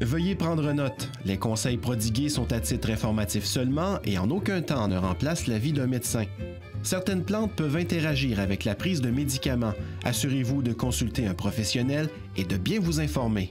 Veuillez prendre note, les conseils prodigués sont à titre informatif seulement et en aucun temps ne remplacent l'avis d'un médecin. Certaines plantes peuvent interagir avec la prise de médicaments. Assurez-vous de consulter un professionnel et de bien vous informer.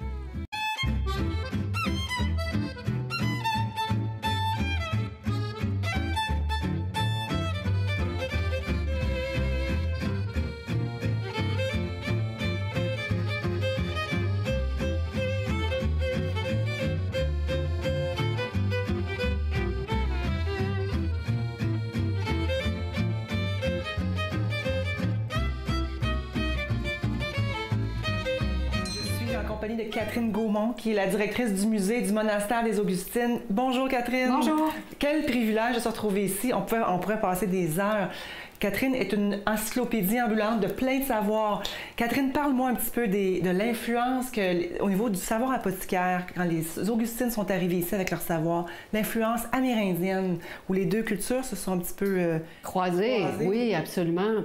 De Catherine Gaumont, qui est la directrice du musée du monastère des Augustines. Bonjour Catherine. Bonjour. Quel privilège de se retrouver ici. On pourrait passer des heures. Catherine est une encyclopédie ambulante de plein de savoirs. Catherine, parle-moi un petit peu de l'influence au niveau du savoir apothicaire, quand les Augustines sont arrivés ici avec leur savoir, l'influence amérindienne, où les deux cultures se sont un petit peu croisées. Oui, absolument.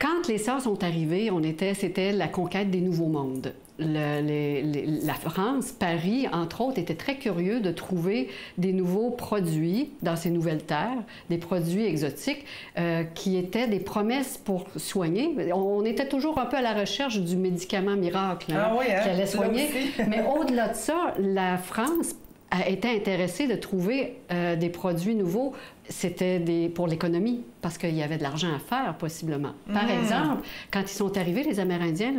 Quand les Sœurs sont arrivées, c'était la conquête des nouveaux mondes. La France, Paris, entre autres, était très curieux de trouver des nouveaux produits dans ces nouvelles terres, des produits exotiques qui étaient des promesses pour soigner. On était toujours un peu à la recherche du médicament miracle qui allait soigner. Mais au-delà de ça, la France a été intéressée de trouver des produits nouveaux. C'était pour l'économie, parce qu'il y avait de l'argent à faire, possiblement. Par exemple, quand ils sont arrivés, les Amérindiens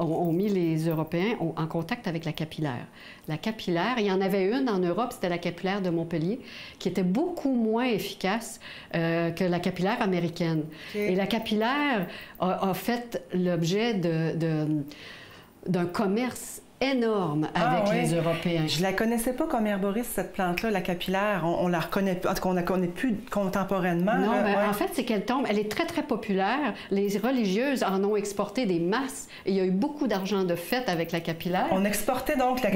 ont mis les Européens en contact avec la capillaire. La capillaire, il y en avait une en Europe, c'était la capillaire de Montpellier, qui était beaucoup moins efficace que la capillaire américaine. Et la capillaire a fait l'objet d'un commerce énorme avec les Européens. Je la connaissais pas comme herboriste, cette plante-là, la capillaire. On la reconnaît, en tout cas, on la connaît plus contemporainement. Non, mais en fait, c'est qu'elle tombe. Elle est très, très populaire. Les religieuses en ont exporté des masses. Et il y a eu beaucoup d'argent de fait avec la capillaire. On exportait donc la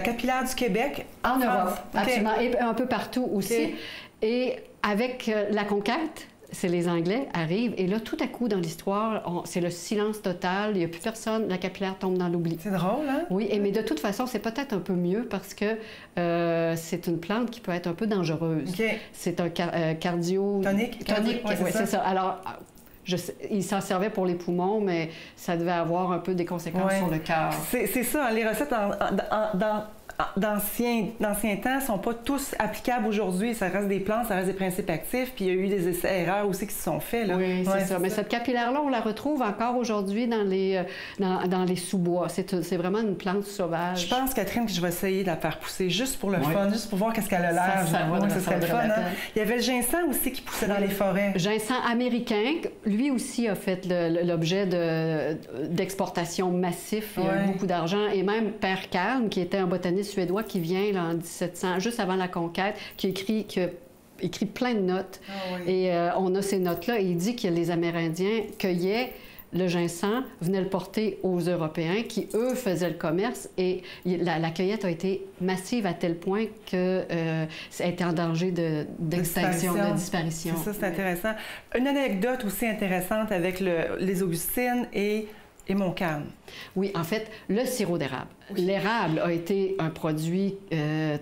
capillaire du Québec en Europe. Absolument. Et un peu partout aussi. Et avec la conquête, c'est les Anglais arrivent, et là, tout à coup, dans l'histoire, c'est le silence total, il n'y a plus personne, la capillaire tombe dans l'oubli. C'est drôle, hein? Oui, mais de toute façon, c'est peut-être un peu mieux parce que c'est une plante qui peut être un peu dangereuse. C'est un cardio... Tonique, oui, c'est ça. Alors, il s'en servait pour les poumons, mais ça devait avoir un peu des conséquences sur le cœur. C'est ça, les recettes d'anciens temps ne sont pas tous applicables aujourd'hui. Ça reste des plantes, ça reste des principes actifs, puis il y a eu des essais-erreurs aussi qui se sont faits. Là. Oui, c'est ça. Mais cette capillaire-là, on la retrouve encore aujourd'hui dans les sous-bois. C'est vraiment une plante sauvage. Je pense, Catherine, que je vais essayer de la faire pousser juste pour le fun, juste pour voir qu'est-ce qu'elle a l'air. Ça serait le fun. Hein? Il y avait le ginseng aussi qui poussait dans les forêts. Ginseng américain, lui aussi a fait l'objet d'exportation massif. Il y a eu beaucoup d'argent. Et même Père Kalm, qui était un botaniste suédois qui vient là, en 1700, juste avant la conquête, qui a écrit plein de notes. Et on a ces notes-là. Et il dit que les Amérindiens cueillaient le ginseng, venaient le porter aux Européens qui, eux, faisaient le commerce. Et la cueillette a été massive à tel point que ça a été en danger d'extinction, de disparition. C'est ça, c'est intéressant. Une anecdote aussi intéressante avec les Augustines et Montcalm. Oui, en fait, le sirop d'érable. L'érable a été un produit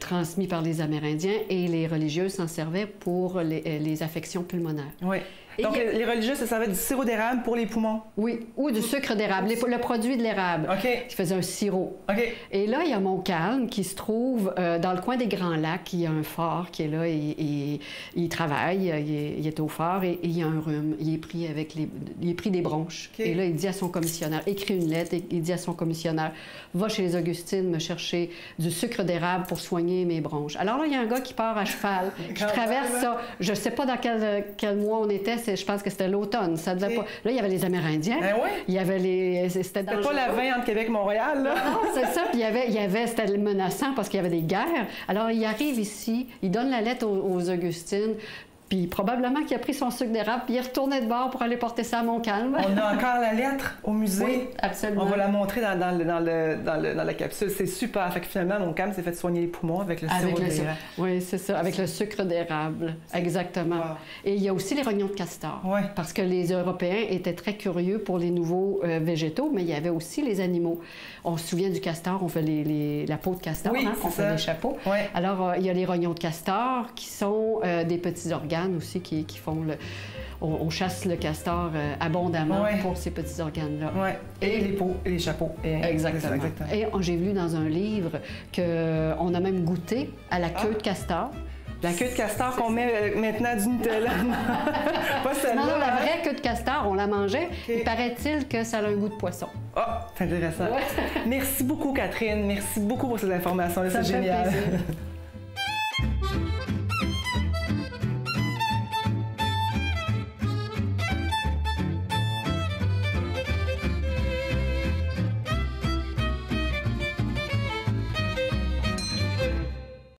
transmis par les Amérindiens et les religieuses s'en servaient pour les affections pulmonaires. Oui. Donc, les religieux se servaient du sirop d'érable pour les poumons? Oui, ou du sucre d'érable, le produit de l'érable, qui faisait un sirop. Et là, il y a Montcalm qui se trouve dans le coin des Grands Lacs. Il y a un phare qui est là et il travaille, il est au phare et il y a un rhume. Il est pris des bronches. Et là, il dit à son commissionnaire, écrit une lettre, et il dit à son commissionnaire, va chez les Augustines me chercher du sucre d'érable pour soigner mes bronches. Alors là, il y a un gars qui part à cheval, qui traverse ça. Je ne sais pas dans quel mois on était, je pense que c'était l'automne. Ça devait pas... Là, il y avait les Amérindiens. Il y avait les... C'était pas la 20 entre Québec et Montréal, là. Non, c'est ça. Puis c'était menaçant parce qu'il y avait des guerres. Alors, il arrive ici, il donne la lettre aux Augustines, Puis probablement qu'il a pris son sucre d'érable, puis il est retourné de bord pour aller porter ça à Montcalm. On a encore la lettre au musée. Oui, absolument. On va la montrer dans la capsule. C'est super. Fait que finalement, Montcalm s'est fait soigner les poumons avec le sirop d'érable. Oui, c'est ça, avec le sucre d'érable. Exactement. Wow. Et il y a aussi les rognons de castor. Ouais. Parce que les Européens étaient très curieux pour les nouveaux végétaux, mais il y avait aussi les animaux. On se souvient du castor, on fait la peau de castor, oui, on fait des chapeaux. Ouais. Alors, il y a les rognons de castor qui sont des petits organes aussi qui font le... On chasse le castor abondamment pour ces petits organes-là. Oui, et les peaux, et les chapeaux. Exactement. Et j'ai lu dans un livre qu'on a même goûté à la queue de castor. La queue de castor qu'on met maintenant du Nutella. Pas celle-là. Non, la vraie queue de castor, on la mangeait. Okay. Il paraît-il que ça a un goût de poisson. Ah, c'est intéressant. Merci beaucoup, Catherine. Merci beaucoup pour ces informations-là. C'est génial.